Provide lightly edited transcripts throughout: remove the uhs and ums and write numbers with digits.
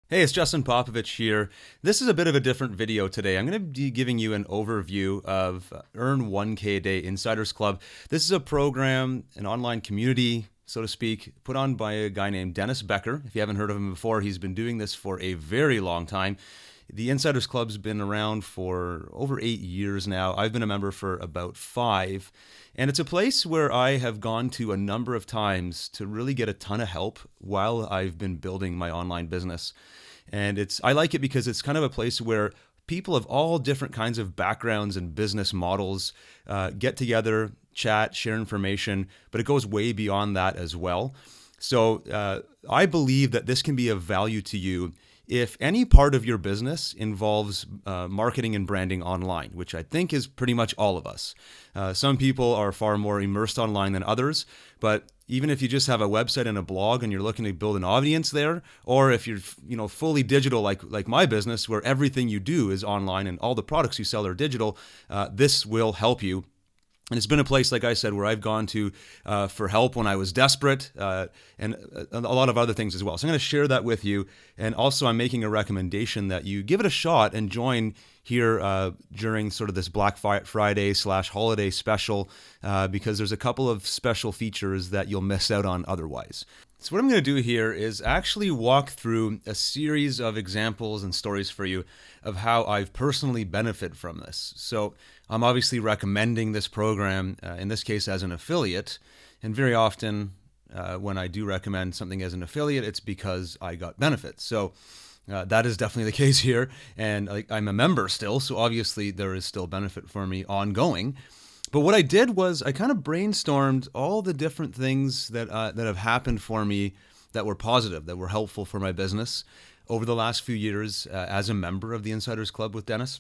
Hey, it's Justin Popovich here. This is a bit of a different video today. I'm going to be giving you an overview of Earn 1K a Day Insiders Club. This is a program, an online community, so to speak, put on by a guy named Dennis Becker. If you haven't heard of him before, he's been doing this for a very long time. The Insiders Club's been around for over 8 years now. I've been a member for about 5. And it's a place where I have gone to a number of times to really get a ton of help while I've been building my online business. And I like it because it's kind of a place where people of all different kinds of backgrounds and business models get together, chat, share information, but it goes way beyond that as well. So I believe that this can be of value to you if any part of your business involves marketing and branding online, which I think is pretty much all of us. Some people are far more immersed online than others, but even if you just have a website and a blog and you're looking to build an audience there, or if you're fully digital like my business, where everything you do is online and all the products you sell are digital, this will help you. And it's been a place, like I said, where I've gone to for help when I was desperate, and a lot of other things as well. So I'm going to share that with you. And also, I'm making a recommendation that you give it a shot and join here during sort of this Black Friday/holiday special, because there's a couple of special features that you'll miss out on otherwise. So what I'm going to do here is actually walk through a series of examples and stories for you of how I've personally benefited from this. So I'm obviously recommending this program, in this case as an affiliate, and very often when I do recommend something as an affiliate, it's because I got benefits. So that is definitely the case here, and I'm a member still, so obviously there is still benefit for me ongoing. But what I did was I kind of brainstormed all the different things that have happened for me that were positive, that were helpful for my business over the last few years as a member of the Insiders Club with Dennis.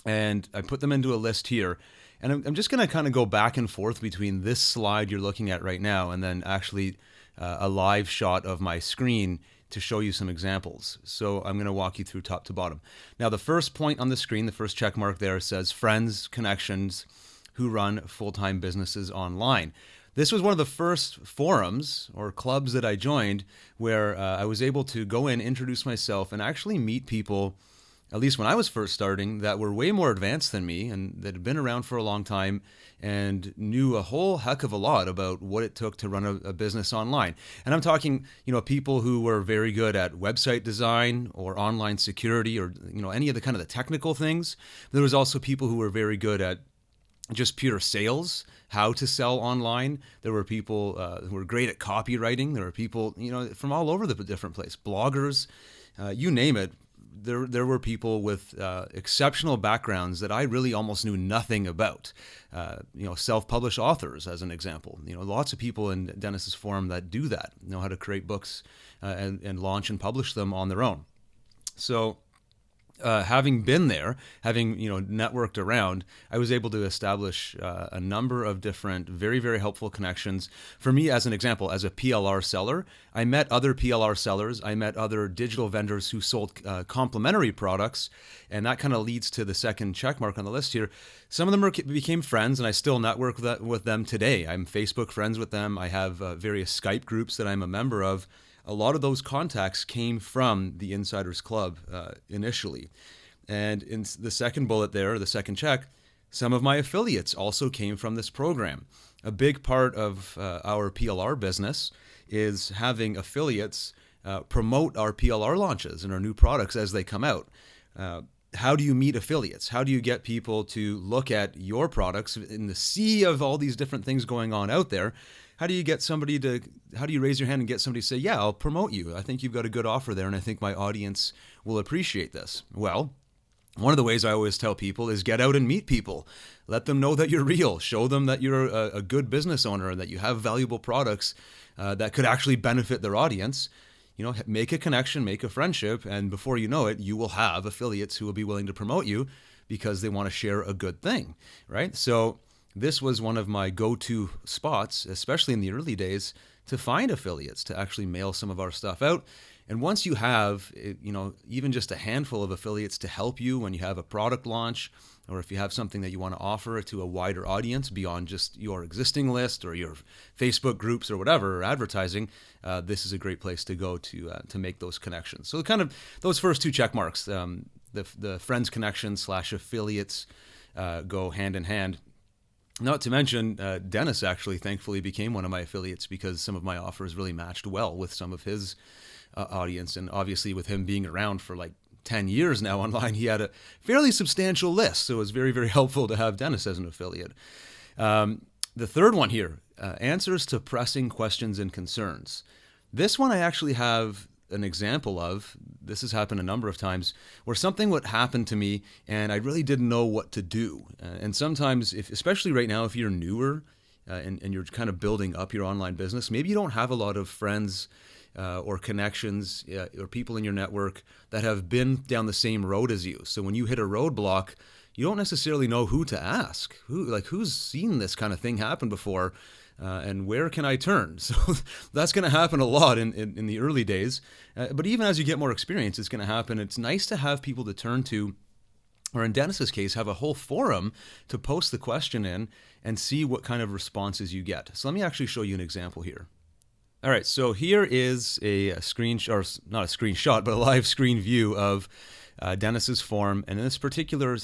And I put them into a list here. And I'm just going to kind of go back and forth between this slide you're looking at right now and then actually a live shot of my screen to show you some examples. So I'm going to walk you through top to bottom. Now, the first point on the screen, the first check mark there says friends, connections who run full-time businesses online. This was one of the first forums or clubs that I joined where I was able to go in, introduce myself, and actually meet people, at least when I was first starting, that were way more advanced than me and that had been around for a long time and knew a whole heck of a lot about what it took to run a business online. And I'm talking, people who were very good at website design or online security or, any of the kind of the technical things. There was also people who were very good at just pure sales, how to sell online. There were people who were great at copywriting. There were people, from all over the different place, bloggers, you name it. There were people with exceptional backgrounds that I really almost knew nothing about. Self-published authors, as an example. Lots of people in Dennis's forum that do that, know how to create books and launch and publish them on their own. So having been there, having networked around, I was able to establish a number of different very, very helpful connections. For me, as an example, as a PLR seller, I met other PLR sellers. I met other digital vendors who sold complementary products, and that kind of leads to the second check mark on the list here. Some of them became friends, and I still network with them today. I'm Facebook friends with them. I have various Skype groups that I'm a member of. A lot of those contacts came from the Insiders Club initially. And in the second bullet there, the second check, some of my affiliates also came from this program. A big part of our PLR business is having affiliates promote our PLR launches and our new products as they come out. How do you meet affiliates? How do you get people to look at your products in the sea of all these different things going on out there? How do you raise your hand and get somebody to say, yeah, I'll promote you. I think you've got a good offer there, and I think my audience will appreciate this. Well, one of the ways I always tell people is get out and meet people. Let them know that you're real. Show them that you're a good business owner and that you have valuable products that could actually benefit their audience. Make a connection, make a friendship, and before you know it, you will have affiliates who will be willing to promote you because they want to share a good thing, right? So this was one of my go-to spots, especially in the early days, to find affiliates, to actually mail some of our stuff out. And once you have, even just a handful of affiliates to help you when you have a product launch, or if you have something that you want to offer to a wider audience beyond just your existing list or your Facebook groups or whatever, or advertising, this is a great place to go to make those connections. So kind of those first two check marks, the friends connections / affiliates go hand in hand. Not to mention, Dennis actually thankfully became one of my affiliates because some of my offers really matched well with some of his audience. And obviously with him being around for like 10 years now online, he had a fairly substantial list. So it was very, very helpful to have Dennis as an affiliate. The third one here, answers to pressing questions and concerns. This one I actually have an example of. This has happened a number of times where something would happen to me and I really didn't know what to do. And sometimes, especially right now, if you're newer and you're kind of building up your online business, maybe you don't have a lot of friends or connections or people in your network that have been down the same road as you. So when you hit a roadblock, you don't necessarily know who to ask. Who's seen this kind of thing happen before? And where can I turn? So that's going to happen a lot in the early days. But even as you get more experience, it's going to happen. It's nice to have people to turn to, or in Dennis's case, have a whole forum to post the question in and see what kind of responses you get. So let me actually show you an example here. All right, so here is a screenshot, or not a screenshot, but a live screen view of Dennis's forum. And in this particular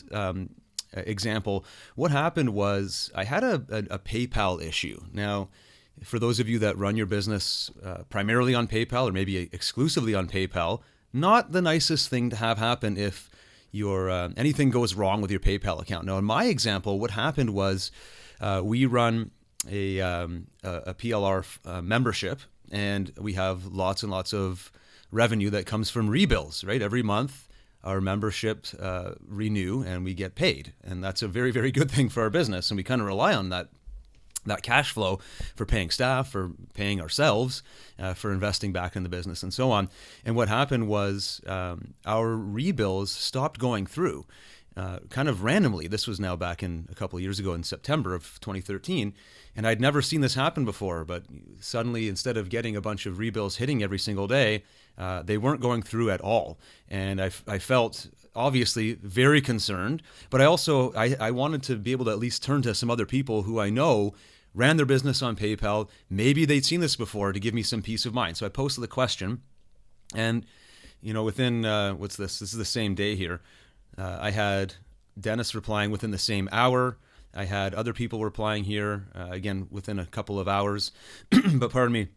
example, what happened was I had a PayPal issue. Now, for those of you that run your business primarily on PayPal or maybe exclusively on PayPal, not the nicest thing to have happen if your anything goes wrong with your PayPal account. Now, in my example, what happened was we run a PLR membership, and we have lots and lots of revenue that comes from rebills, right? Every month, our memberships renew and we get paid. And that's a very, very good thing for our business. And we kind of rely on that cash flow for paying staff, for paying ourselves, for investing back in the business and so on. And what happened was our rebills stopped going through kind of randomly. This was now back in a couple of years ago in September of 2013. And I'd never seen this happen before, but suddenly instead of getting a bunch of rebills hitting every single day, they weren't going through at all. And I felt obviously very concerned, but I wanted to be able to at least turn to some other people who I know ran their business on PayPal. Maybe they'd seen this before to give me some peace of mind. So I posted the question, and within, this is the same day here. I had Dennis replying within the same hour. I had other people replying here, again, within a couple of hours. But pardon me.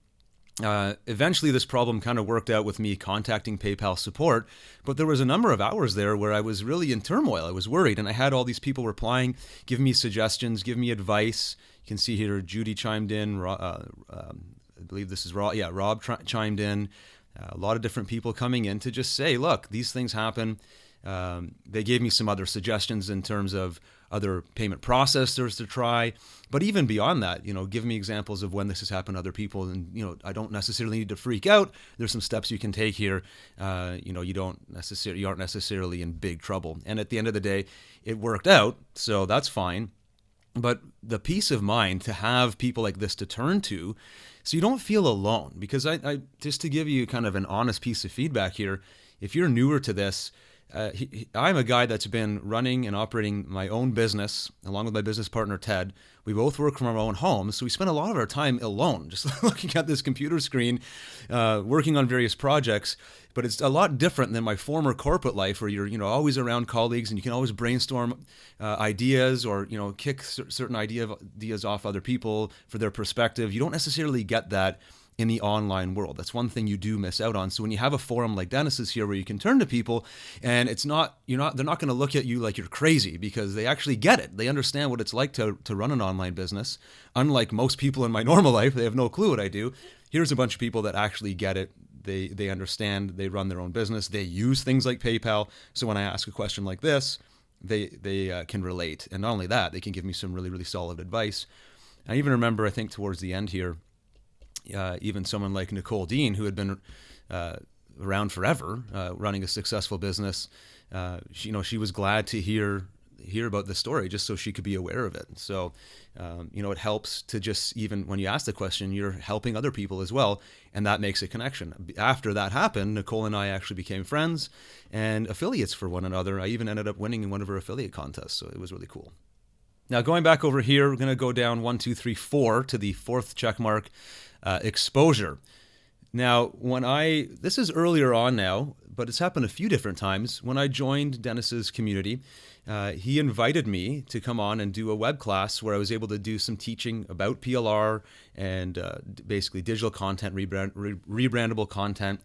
Eventually, this problem kind of worked out with me contacting PayPal support, but there was a number of hours there where I was really in turmoil. I was worried, and I had all these people replying, giving me suggestions, giving me advice. You can see here Judy chimed in. I believe this is Rob. Yeah, Rob chimed in. A lot of different people coming in to just say, look, these things happen. They gave me some other suggestions in terms of other payment processors to try. But even beyond that, give me examples of when this has happened to other people. And, I don't necessarily need to freak out. There's some steps you can take here. You aren't necessarily in big trouble. And at the end of the day, it worked out. So that's fine. But the peace of mind to have people like this to turn to, so you don't feel alone. Because I just to give you kind of an honest piece of feedback here, if you're newer to this, I'm a guy that's been running and operating my own business along with my business partner, Ted. We both work from our own homes, so we spend a lot of our time alone, just looking at this computer screen, working on various projects. But it's a lot different than my former corporate life where you're always around colleagues and you can always brainstorm ideas or, kick certain ideas off other people for their perspective. You don't necessarily get that in the online world. That's one thing you do miss out on. So when you have a forum like Dennis's here where you can turn to people and they're not going to look at you like you're crazy because they actually get it. They understand what it's like to run an online business. Unlike most people in my normal life, they have no clue what I do. Here's a bunch of people that actually get it. They understand, they run their own business. They use things like PayPal. So when I ask a question like this, they can relate. And not only that, they can give me some really, really solid advice. I even remember, I think towards the end here, even someone like Nicole Dean, who had been around forever, running a successful business, she was glad to hear hear about the story just so she could be aware of it. So, it helps to just, even when you ask the question, you're helping other people as well. And that makes a connection. After that happened, Nicole and I actually became friends and affiliates for one another. I even ended up winning in one of her affiliate contests. So it was really cool. Now, going back over here, we're going to go down 1, 2, 3, 4 to the fourth check mark, exposure. Now, this is earlier on now, but it's happened a few different times. When I joined Dennis's community, he invited me to come on and do a web class where I was able to do some teaching about PLR and basically digital content, rebrandable content.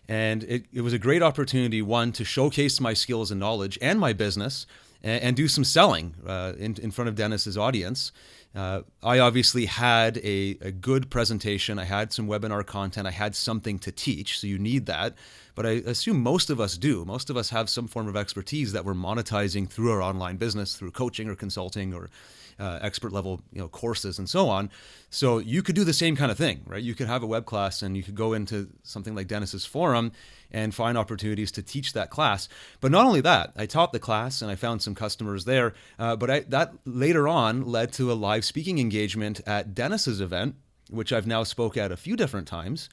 And it was a great opportunity, one, to showcase my skills and knowledge and my business and do some selling in front of Dennis's audience. I obviously had a good presentation. I had some webinar content. I had something to teach, so you need that. But I assume most of us do. Most of us have some form of expertise that we're monetizing through our online business, through coaching or consulting or expert level courses and so on. So you could do the same kind of thing, right? You could have a web class and you could go into something like Dennis's forum and find opportunities to teach that class. But not only that, I taught the class and I found some customers there, but that later on led to a live speaking engagement at Dennis's event, which I've now spoke at a few different times.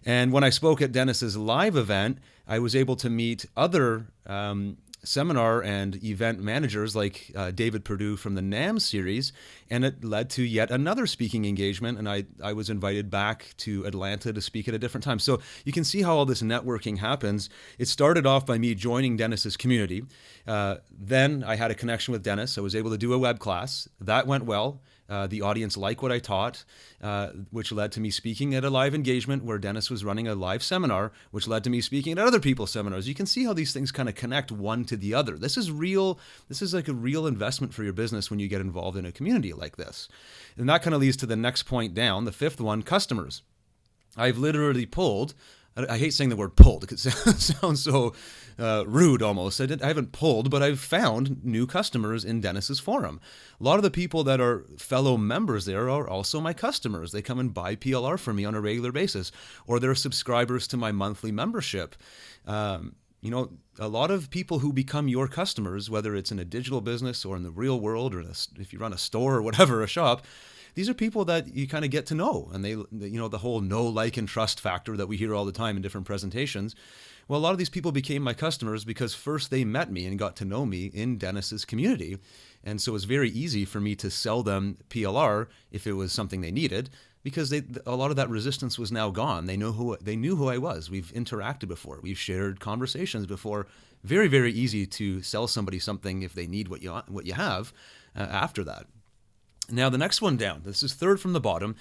And when I spoke at Dennis's live event, I was able to meet other seminar and event managers like David Perdue from the NAM series, and it led to yet another speaking engagement, and I was invited back to Atlanta to speak at a different time. So you can see how all this networking happens. It started off by me joining Dennis's community. Then I had a connection with Dennis. I was able to do a web class. That went well. The audience liked what I taught, which led to me speaking at a live engagement where Dennis was running a live seminar, which led to me speaking at other people's seminars. You can see how these things kind of connect one to the other. This is real. This is like a real investment for your business when you get involved in a community like this. And that kind of leads to the next point down, the fifth one, customers. I've literally pulled, I hate saying the word pulled because it sounds so rude almost. I haven't pulled, but I've found new customers in Dennis's forum. A lot of the people that are fellow members there are also my customers. They come and buy PLR from me on a regular basis, or they're subscribers to my monthly membership. A lot of people who become your customers, whether it's in a digital business or in the real world, or if you run a store or whatever, a shop, these are people that you kind of get to know, and they the whole know, like, and trust factor that we hear all the time in different presentations. Well, a lot of these people became my customers because first they met me and got to know me in Dennis's community. And so it was very easy for me to sell them PLR if it was something they needed, because a lot of that resistance was now gone. They knew who I was. We've interacted before. We've shared conversations before. Very, very easy to sell somebody something if they need what you have after that. Now, the next one down, this is third from the bottom,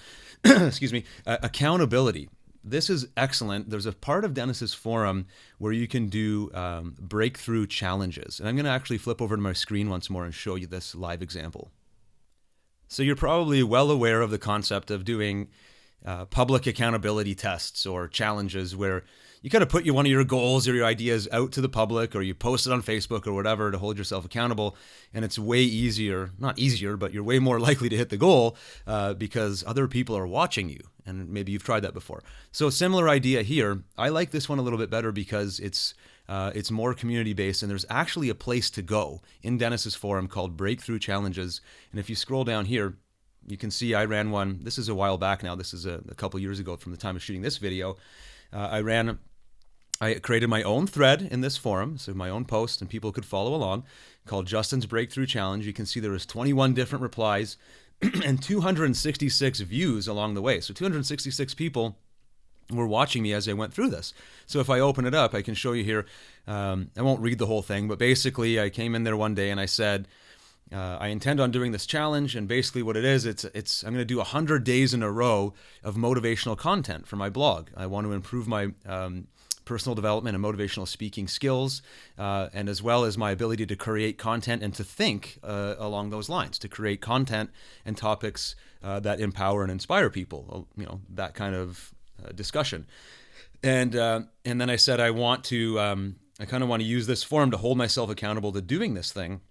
excuse me, accountability. This is excellent. There's a part of Dennis's forum where you can do breakthrough challenges. And I'm going to actually flip over to my screen once more and show you this live example. So you're probably well aware of the concept of doing public accountability tests or challenges where you kind of put one of your goals or your ideas out to the public, or you post it on Facebook or whatever to hold yourself accountable. And it's way easier, not easier, but you're way more likely to hit the goal because other people are watching you. And maybe you've tried that before. So similar idea here. I like this one a little bit better because it's more community-based, and there's actually a place to go in Dennis's forum called Breakthrough Challenges. And if you scroll down here, you can see I ran one. This is a while back now. This is a couple years ago from the time of shooting this video. I created my own thread in this forum, so my own post, and people could follow along, called Justin's Breakthrough Challenge. You can see there was 21 different replies and 266 views along the way. So 266 people were watching me as I went through this. So if I open it up, I can show you here. I won't read the whole thing, but basically I came in there one day and I said, I intend on doing this challenge, and basically what it is, it's I'm going to do 100 days in a row of motivational content for my blog. I want to improve my personal development and motivational speaking skills, and as well as my ability to create content and to think along those lines, to create content and topics that empower and inspire people, that kind of discussion. And then I said I kind of want to use this forum to hold myself accountable to doing this thing.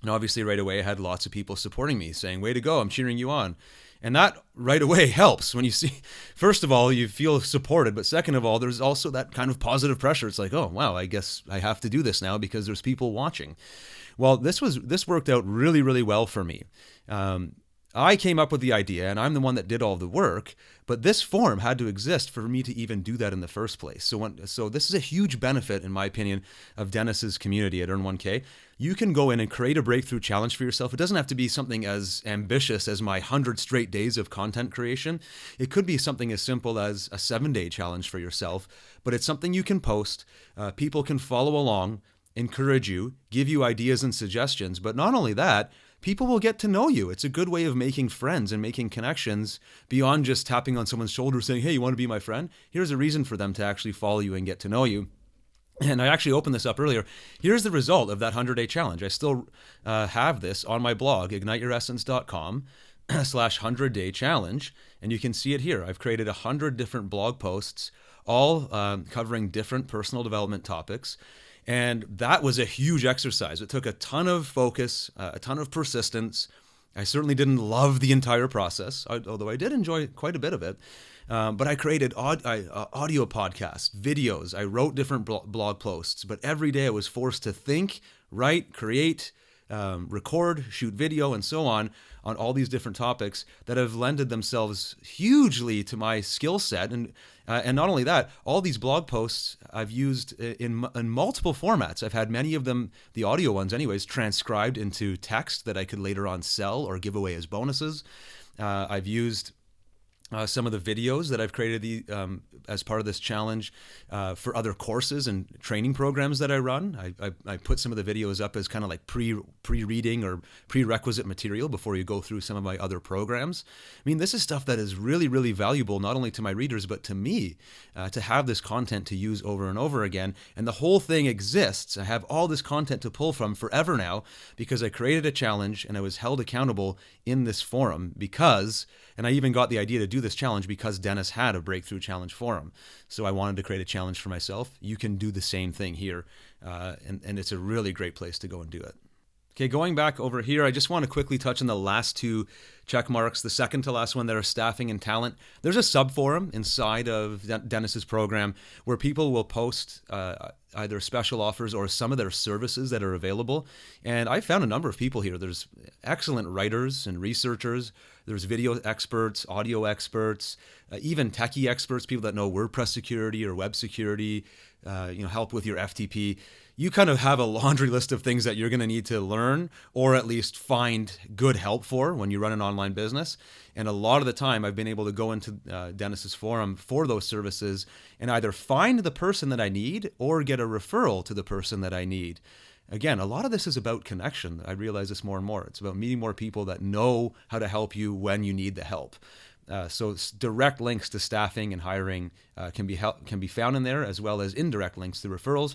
And obviously right away I had lots of people supporting me saying, way to go, I'm cheering you on. And that right away helps when you see, first of all, you feel supported, but second of all, there's also that kind of positive pressure. It's like, oh, wow, I guess I have to do this now because there's people watching. Well, this worked out really, really well for me. I came up with the idea, and I'm the one that did all the work, but this forum had to exist for me to even do that in the first place. So this is a huge benefit, in my opinion, of Dennis's community at Earn 1K. You can go in and create a breakthrough challenge for yourself. It doesn't have to be something as ambitious as my 100 straight days of content creation. It could be something as simple as a 7-day challenge for yourself, but it's something you can post. People can follow along, encourage you, give you ideas and suggestions. But not only that, people will get to know you. It's a good way of making friends and making connections beyond just tapping on someone's shoulder saying, hey, you want to be my friend? Here's a reason for them to actually follow you and get to know you. And I actually opened this up earlier. Here's the result of that 100-day challenge. I still have this on my blog, igniteyouressence.com/100-day challenge. And you can see it here. I've created 100 different blog posts, all covering different personal development topics. And that was a huge exercise. It took a ton of focus, a ton of persistence. I certainly didn't love the entire process, although I did enjoy quite a bit of it. But I created audio podcasts, videos. I wrote different blog posts. But every day I was forced to think, write, create, record, shoot video, and so on all these different topics that have lended themselves hugely to my skill set. And not only that, all these blog posts I've used in multiple formats. I've had many of them, the audio ones anyways, transcribed into text that I could later on sell or give away as bonuses. I've used some of the videos that I've created as part of this challenge for other courses and training programs that I run. I put some of the videos up as kind of like pre-reading or prerequisite material before you go through some of my other programs. I mean, this is stuff that is really, really valuable, not only to my readers, but to me, to have this content to use over and over again. And the whole thing exists. I have all this content to pull from forever now because I created a challenge and I was held accountable in this forum and I even got the idea to do this challenge because Dennis had a breakthrough challenge forum. So I wanted to create a challenge for myself. You can do the same thing here. And it's a really great place to go and do it. Okay, going back over here, I just want to quickly touch on the last two check marks. The second to last one there are staffing and talent. There's a sub-forum inside of Dennis's program where people will post either special offers or some of their services that are available. And I found a number of people here. There's excellent writers and researchers. There's video experts, audio experts, even techie experts, people that know WordPress security or web security, help with your FTP. You kind of have a laundry list of things that you're going to need to learn or at least find good help for when you run an online business. And a lot of the time I've been able to go into Dennis's forum for those services and either find the person that I need or get a referral to the person that I need. Again, a lot of this is about connection. I realize this more and more. It's about meeting more people that know how to help you when you need the help. So direct links to staffing and hiring can be found in there, as well as indirect links to referrals.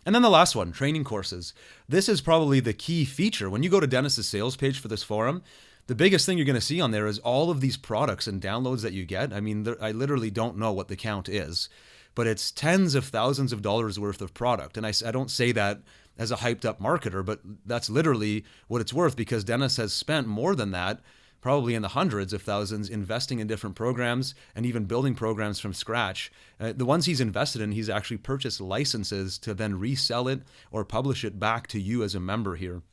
And then the last one, training courses. This is probably the key feature. When you go to Dennis's sales page for this forum, the biggest thing you're going to see on there is all of these products and downloads that you get. I mean, I literally don't know what the count is, but it's tens of thousands of dollars worth of product. And I don't say that as a hyped up marketer, but that's literally what it's worth because Dennis has spent more than that, probably in the hundreds of thousands, investing in different programs and even building programs from scratch. The ones he's invested in, he's actually purchased licenses to then resell it or publish it back to you as a member here.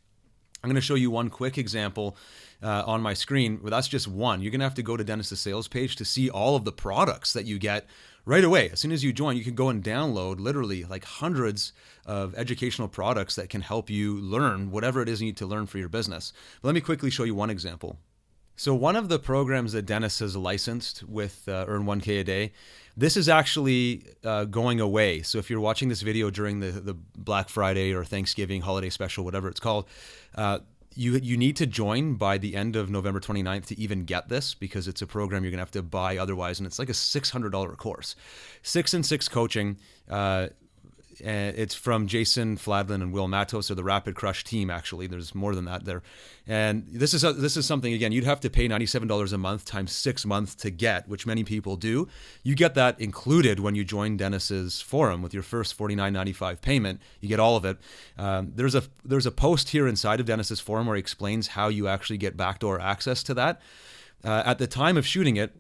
I'm going to show you one quick example on my screen. Well, that's just one. You're going to have to go to Dennis's sales page to see all of the products that you get right away. As soon as you join, you can go and download literally like hundreds of educational products that can help you learn whatever it is you need to learn for your business. But let me quickly show you one example. So one of the programs that Dennis has licensed with Earn 1K a Day, this is actually going away. So if you're watching this video during the Black Friday or Thanksgiving holiday special, whatever it's called, you need to join by the end of November 29th to even get this because it's a program you're going to have to buy otherwise. And it's like a $600 course. 6 in 6 coaching. It's from Jason Fladlin and Will Matos, or the Rapid Crush team, actually. There's more than that there. And this is something, again, you'd have to pay $97 a month times 6 months to get, which many people do. You get that included when you join Dennis's forum with your first $49.95 payment. You get all of it. There's a post here inside of Dennis's forum where he explains how you actually get backdoor access to that. At the time of shooting it,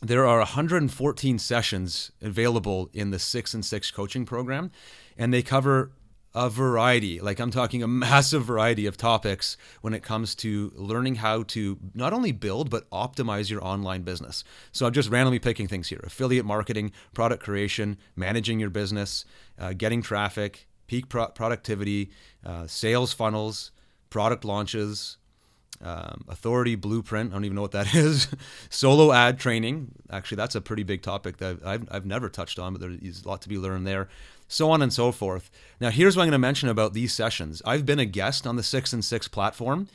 there are 114 sessions available in the 6 and 6 coaching program, and they cover a variety, like I'm talking a massive variety of topics when it comes to learning how to not only build, but optimize your online business. So I'm just randomly picking things here: affiliate marketing, product creation, managing your business, getting traffic, peak productivity, sales funnels, product launches, authority blueprint. I don't even know what that is. Solo ad training. Actually, that's a pretty big topic that I've never touched on, but there's a lot to be learned there. So on and so forth. Now, here's what I'm going to mention about these sessions. I've been a guest on the 6 and 6 platform.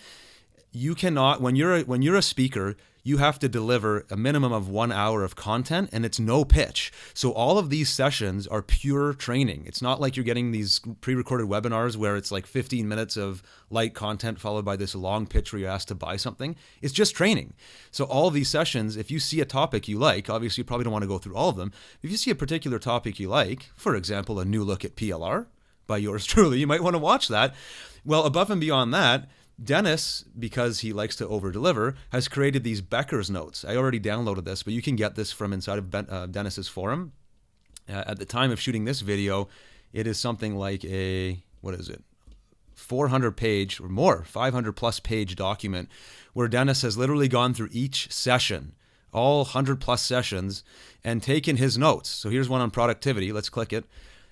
You cannot, when you're a speaker, you have to deliver a minimum of 1 hour of content, and it's no pitch. So all of these sessions are pure training. It's not like you're getting these pre-recorded webinars where it's like 15 minutes of light content followed by this long pitch where you're asked to buy something. It's just training. So all of these sessions, if you see a topic you like, obviously you probably don't want to go through all of them. If you see a particular topic you like, for example, a new look at PLR by yours truly, you might want to watch that. Well, above and beyond that, Dennis, because he likes to over-deliver, has created these Becker's notes. I already downloaded this, but you can get this from inside of Dennis's forum. At the time of shooting this video, it is something like a, 400-page or more, 500-plus page document where Dennis has literally gone through each session, all 100-plus sessions, and taken his notes. So here's one on productivity. Let's click it.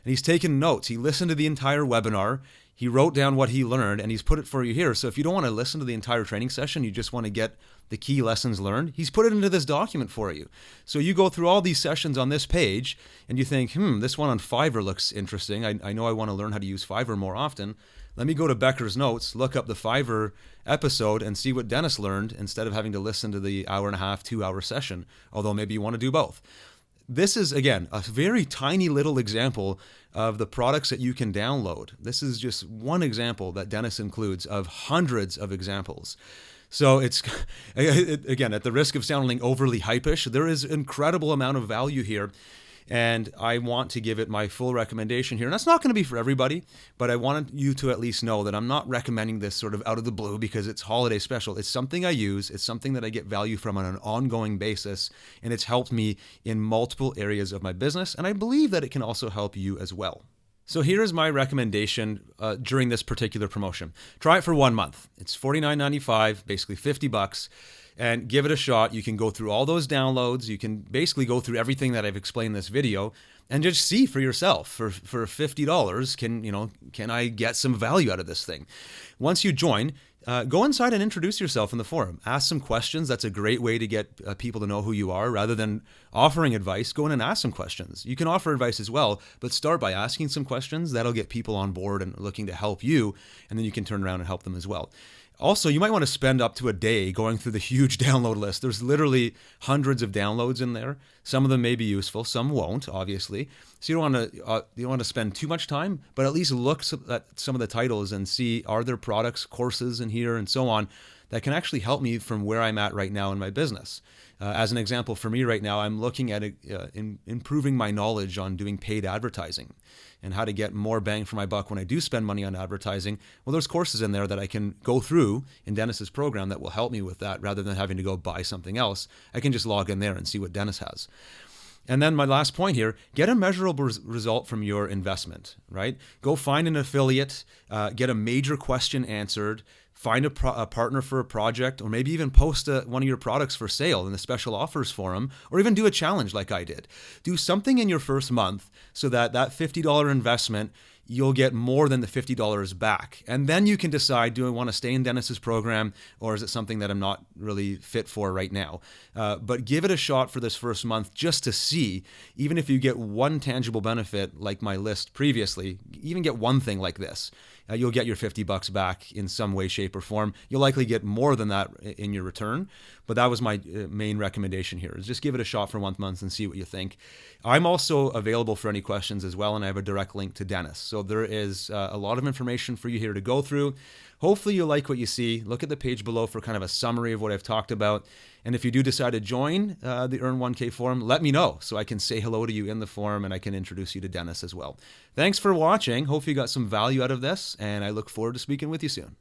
And he's taken notes. He listened to the entire webinar. He wrote down what he learned, and he's put it for you here. So if you don't want to listen to the entire training session, you just want to get the key lessons learned, he's put it into this document for you. So you go through all these sessions on this page, and you think, this one on Fiverr looks interesting. I know I want to learn how to use Fiverr more often. Let me go to Becker's Notes, look up the Fiverr episode, and see what Dennis learned instead of having to listen to the hour and a half, 2-hour session, although maybe you want to do both. This is, again, a very tiny little example of the products that you can download. This is just one example that Dennis includes of hundreds of examples. So it's, again, at the risk of sounding overly hypish, there is an incredible amount of value here. And I want to give it my full recommendation here. And that's not going to be for everybody, but I wanted you to at least know that I'm not recommending this sort of out of the blue because it's holiday special. It's something I use. It's something that I get value from on an ongoing basis. And it's helped me in multiple areas of my business. And I believe that it can also help you as well. So here's my recommendation during this particular promotion. Try it for 1 month. It's $49.95, basically $50. And give it a shot. You can go through all those downloads. You can basically go through everything that I've explained in this video and just see for yourself. For $50, can I get some value out of this thing? Once you join, go inside and introduce yourself in the forum. Ask some questions. That's a great way to get people to know who you are. Rather than offering advice, go in and ask some questions. You can offer advice as well, but start by asking some questions. That'll get people on board and looking to help you, and then you can turn around and help them as well. Also, you might want to spend up to a day going through the huge download list. There's literally hundreds of downloads in there. Some of them may be useful, some won't, obviously. So you don't want to spend too much time, but at least look at some of the titles and see, are there products, courses in here, and so on that can actually help me from where I'm at right now in my business. As an example, for me right now, I'm looking at improving my knowledge on doing paid advertising and how to get more bang for my buck when I do spend money on advertising. Well, there's courses in there that I can go through in Dennis's program that will help me with that rather than having to go buy something else. I can just log in there and see what Dennis has. And then my last point here, get a measurable result from your investment, right? Go find an affiliate, get a major question answered, find a partner for a project, or maybe even post one of your products for sale in the special offers forum, or even do a challenge like I did. Do something in your first month so that $50 investment, you'll get more than the $50 back. And then you can decide, do I want to stay in Dennis's program, or is it something that I'm not really fit for right now? But give it a shot for this first month just to see, even if you get one tangible benefit like my list previously, even get one thing like this, you'll get your $50 back in some way, shape, or form. You'll likely get more than that in your return. But that was my main recommendation here, is just give it a shot for 1 month and see what you think. I'm also available for any questions as well, and I have a direct link to Dennis. So there is a lot of information for you here to go through. Hopefully you like what you see. Look at the page below for kind of a summary of what I've talked about. And if you do decide to join the Earn 1K forum, let me know so I can say hello to you in the forum and I can introduce you to Dennis as well. Thanks for watching. Hope you got some value out of this, and I look forward to speaking with you soon.